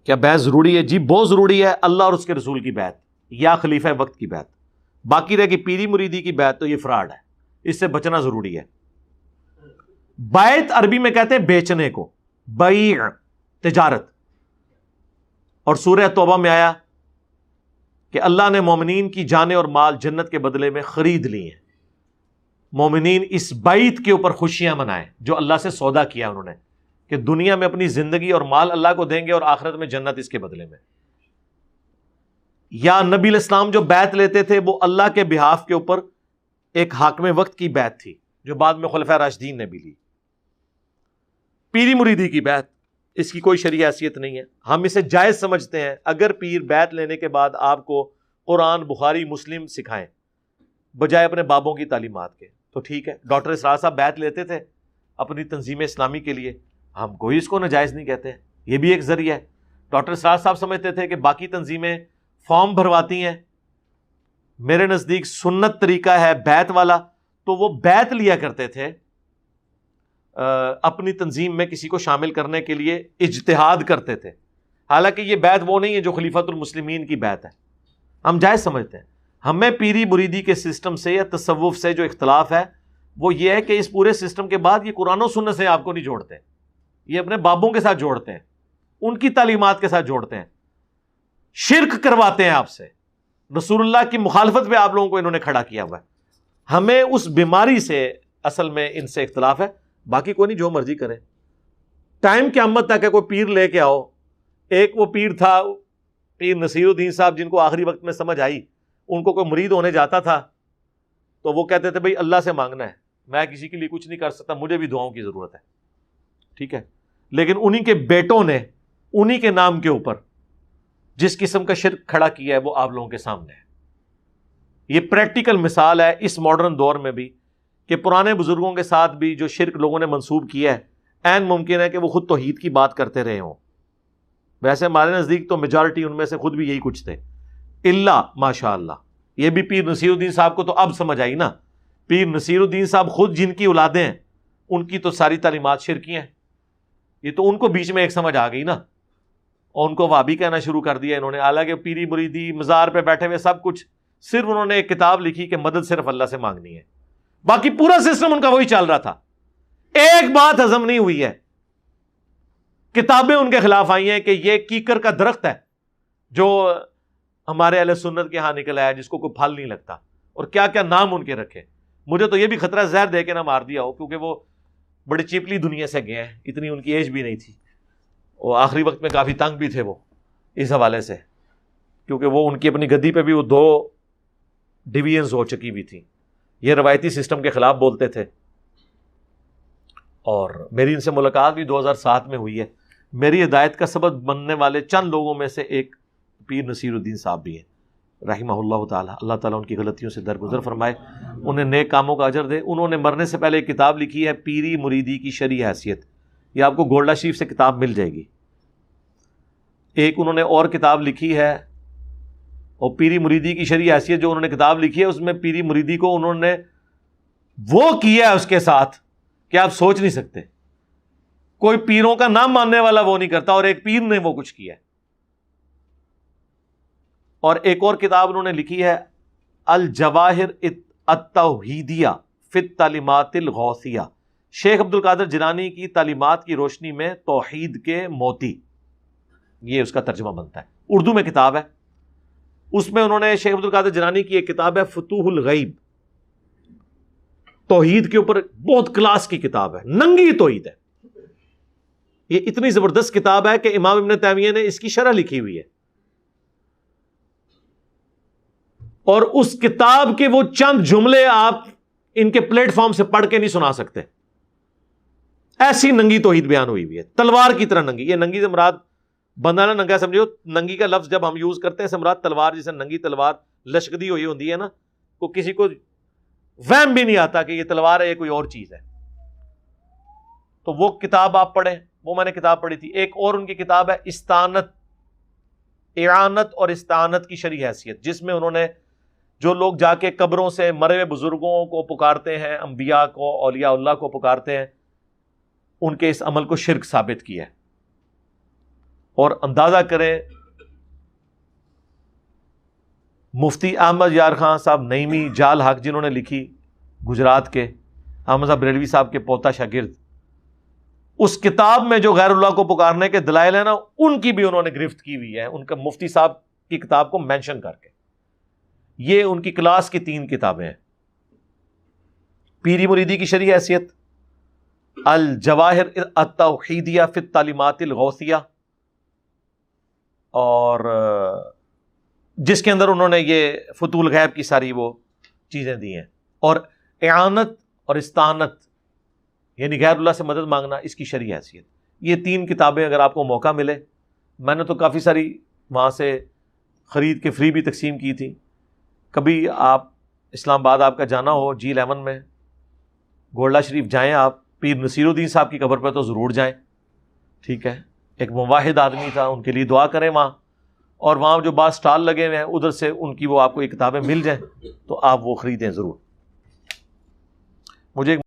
کیا بیعت ضروری ہے؟ جی بہت ضروری ہے، اللہ اور اس کے رسول کی بیعت یا خلیفہ وقت کی بیعت. باقی رہ گئی پیری مریدی کی بیعت تو یہ فراڈ ہے، اس سے بچنا ضروری ہے. بیعت عربی میں کہتے ہیں بیچنے کو، بیع تجارت. اور سورہ توبہ میں آیا کہ اللہ نے مومنین کی جانیں اور مال جنت کے بدلے میں خرید لی ہیں. مومنین اس بیعت کے اوپر خوشیاں منائیں جو اللہ سے سودا کیا انہوں نے، کہ دنیا میں اپنی زندگی اور مال اللہ کو دیں گے اور آخرت میں جنت اس کے بدلے میں. یا نبی علیہ السلام جو بیعت لیتے تھے وہ اللہ کے بہاف کے اوپر ایک حاکم وقت کی بیعت تھی جو بعد میں خلفائے راشدین نے بھی لی. پیری مریدی کی بیعت، اس کی کوئی شرعی حیثیت نہیں ہے، ہم اسے جائز سمجھتے ہیں. اگر پیر بیعت لینے کے بعد آپ کو قرآن، بخاری، مسلم سکھائیں بجائے اپنے بابوں کی تعلیمات کے تو ٹھیک ہے. ڈاکٹر اسرار صاحب بیعت لیتے تھے اپنی تنظیم اسلامی کے لیے، ہم کوئی اس کو ناجائز نہیں کہتے ہیں، یہ بھی ایک ذریعہ ہے. ڈاکٹر اسرار صاحب سمجھتے تھے کہ باقی تنظیمیں فارم بھرواتی ہیں، میرے نزدیک سنت طریقہ ہے بیعت والا، تو وہ بیعت لیا کرتے تھے اپنی تنظیم میں کسی کو شامل کرنے کے لیے، اجتہاد کرتے تھے. حالانکہ یہ بیعت وہ نہیں ہے جو خلیفۃ المسلمین کی بیعت ہے، ہم جائز سمجھتے ہیں. ہمیں پیری مریدی کے سسٹم سے یا تصوف سے جو اختلاف ہے وہ یہ ہے کہ اس پورے سسٹم کے بعد یہ قرآن و سنت سے آپ کو نہیں جوڑتے، یہ اپنے بابوں کے ساتھ جوڑتے ہیں، ان کی تعلیمات کے ساتھ جوڑتے ہیں، شرک کرواتے ہیں آپ سے. رسول اللہ کی مخالفت پہ آپ لوگوں کو انہوں نے کھڑا کیا ہوا ہے. ہمیں اس بیماری سے اصل میں ان سے اختلاف ہے، باقی کوئی نہیں، جو مرضی کرے. ٹائم قیامت تک ہے کوئی پیر لے کے آؤ. ایک وہ پیر تھا پیر نصیر الدین صاحب، جن کو آخری وقت میں سمجھ آئی، ان کو کوئی مرید ہونے جاتا تھا تو وہ کہتے تھے بھائی اللہ سے مانگنا ہے، میں کسی کے لیے کچھ نہیں کر سکتا، مجھے بھی دعاؤں کی ضرورت ہے. ٹھیک ہے، لیکن انہی کے بیٹوں نے انہی کے نام کے اوپر جس قسم کا شرک کھڑا کیا ہے وہ آپ لوگوں کے سامنے ہے. یہ پریکٹیکل مثال ہے اس ماڈرن دور میں بھی کہ پرانے بزرگوں کے ساتھ بھی جو شرک لوگوں نے منسوب کیا ہے، عین ممکن ہے کہ وہ خود توحید کی بات کرتے رہے ہوں. ویسے ہمارے نزدیک تو میجارٹی ان میں سے خود بھی یہی کچھ تھے، اللہ ماشاء اللہ. یہ بھی پیر نصیر الدین صاحب کو تو اب سمجھ آئی نا. پیر نصیر الدین صاحب خود جن کی اولادیں ہیں ان کی تو ساری تعلیمات شرکی ہیں. یہ تو ان کو بیچ میں ایک سمجھ آ گئی نا، اور ان کو وہابی کہنا شروع کر دیا انہوں نے. حالانکہ پیری مریدی مزار پہ بیٹھے ہوئے سب کچھ، صرف انہوں نے ایک کتاب لکھی کہ مدد صرف اللہ سے مانگنی ہے، باقی پورا سسٹم ان کا وہی چل رہا تھا. ایک بات ہضم نہیں ہوئی ہے، کتابیں ان کے خلاف آئی ہیں کہ یہ کیکر کا درخت ہے جو ہمارے اہل سنت کے ہاں نکلا ہے جس کو کوئی پھل نہیں لگتا، اور کیا کیا نام ان کے رکھے. مجھے تو یہ بھی خطرہ زہر دے کے نہ مار دیا ہو، کیونکہ وہ بڑے چیپلی دنیا سے گئے ہیں، اتنی ان کی ایج بھی نہیں تھی، وہ آخری وقت میں کافی تنگ بھی تھے وہ اس حوالے سے، کیونکہ وہ ان کی اپنی گدی پہ بھی وہ 2 ڈویژنز ہو چکی ہوئی تھیں. یہ روایتی سسٹم کے خلاف بولتے تھے. اور میری ان سے ملاقات بھی 2007 میں ہوئی ہے. میری ہدایت کا سبب بننے والے چند لوگوں میں سے ایک پیر نصیر الدین صاحب بھی ہیں رحمہ اللہ تعالیٰ. اللہ تعالیٰ ان کی غلطیوں سے درگزر فرمائے، انہیں نیک کاموں کا اجر دے. انہوں نے مرنے سے پہلے ایک کتاب لکھی ہے پیری مریدی کی شرعی حیثیت، یہ آپ کو گولڈا شریف سے کتاب مل جائے گی. ایک انہوں نے اور کتاب لکھی ہے، اور پیری مریدی کی شرعی حیثیت جو انہوں نے کتاب لکھی ہے اس میں پیری مریدی کو انہوں نے وہ کیا ہے اس کے ساتھ کہ آپ سوچ نہیں سکتے. کوئی پیروں کا نام ماننے والا وہ نہیں کرتا، اور ایک پیر نے وہ کچھ کیا ہے. اور ایک اور کتاب انہوں نے لکھی ہے الجواہر التوحیدیہ فی التعلیمات الغوثیہ، شیخ عبد القادر جیلانی کی تعلیمات کی روشنی میں توحید کے موتی، یہ اس کا ترجمہ بنتا ہے. اردو میں کتاب ہے. اس میں انہوں نے شیخ عبد القادر جیلانی کی ایک کتاب ہے فتوح الغیب، توحید کے اوپر بہت کلاس کی کتاب ہے، ننگی توحید ہے. یہ اتنی زبردست کتاب ہے کہ امام ابن تیمیہ نے اس کی شرح لکھی ہوئی ہے. اور اس کتاب کے وہ چند جملے آپ ان کے پلیٹ فارم سے پڑھ کے نہیں سنا سکتے، ایسی ننگی توحید بیان ہوئی ہوئی ہے، تلوار کی طرح ننگی. یہ ننگی سے مراد بندہ نہ ننگا سمجھو، ننگی کا لفظ جب ہم یوز کرتے ہیں سے مراد تلوار، جیسے ننگی تلوار لشکدی ہوئی ہوتی ہے نا، کو کسی کو وہم بھی نہیں آتا کہ یہ تلوار ہے، یہ کوئی اور چیز ہے. تو وہ کتاب آپ پڑھیں، وہ میں نے کتاب پڑھی تھی. ایک اور ان کی کتاب ہے استعانت، اعانت اور استعانت کی شرعی حیثیت، جس میں انہوں نے جو لوگ جا کے قبروں سے مرے ہوئے بزرگوں کو پکارتے ہیں، انبیاء کو، اولیاء اللہ کو پکارتے ہیں، ان کے اس عمل کو شرک ثابت کیا ہے. اور اندازہ کریں مفتی احمد یار خان صاحب نعیمی جال حق جنہوں نے لکھی گجرات کے، احمد صاحب بریلوی صاحب کے پوتا شاگرد، اس کتاب میں جو غیر اللہ کو پکارنے کے دلائل ہیں نا، ان کی بھی انہوں نے گرفت کی ہوئی ہے، ان کا مفتی صاحب کی کتاب کو مینشن کر کے. یہ ان کی کلاس کی 3 کتابیں ہیں. پیری مریدی کی شرعی حیثیت، الجواہر التوحیدیہ فی التعلیمات الغوثیہ، اور جس کے اندر انہوں نے یہ فتول غیب کی ساری وہ چیزیں دی ہیں، اور اعانت اور استعانت یعنی غیر اللہ سے مدد مانگنا، اس کی شرعی حیثیت. یہ 3 کتابیں اگر آپ کو موقع ملے، میں نے تو کافی ساری وہاں سے خرید کے فری بھی تقسیم کی تھی. کبھی آپ اسلام آباد آپ کا جانا ہو G11 میں، گولڈا شریف جائیں، آپ پیر نصیر الدین صاحب کی قبر پہ تو ضرور جائیں. ٹھیک ہے، ایک مواحد آدمی تھا، ان کے لیے دعا کریں وہاں. اور وہاں جو بعض سٹال لگے ہوئے ہیں ادھر سے ان کی وہ آپ کو یہ کتابیں مل جائیں تو آپ وہ خریدیں ضرور. مجھے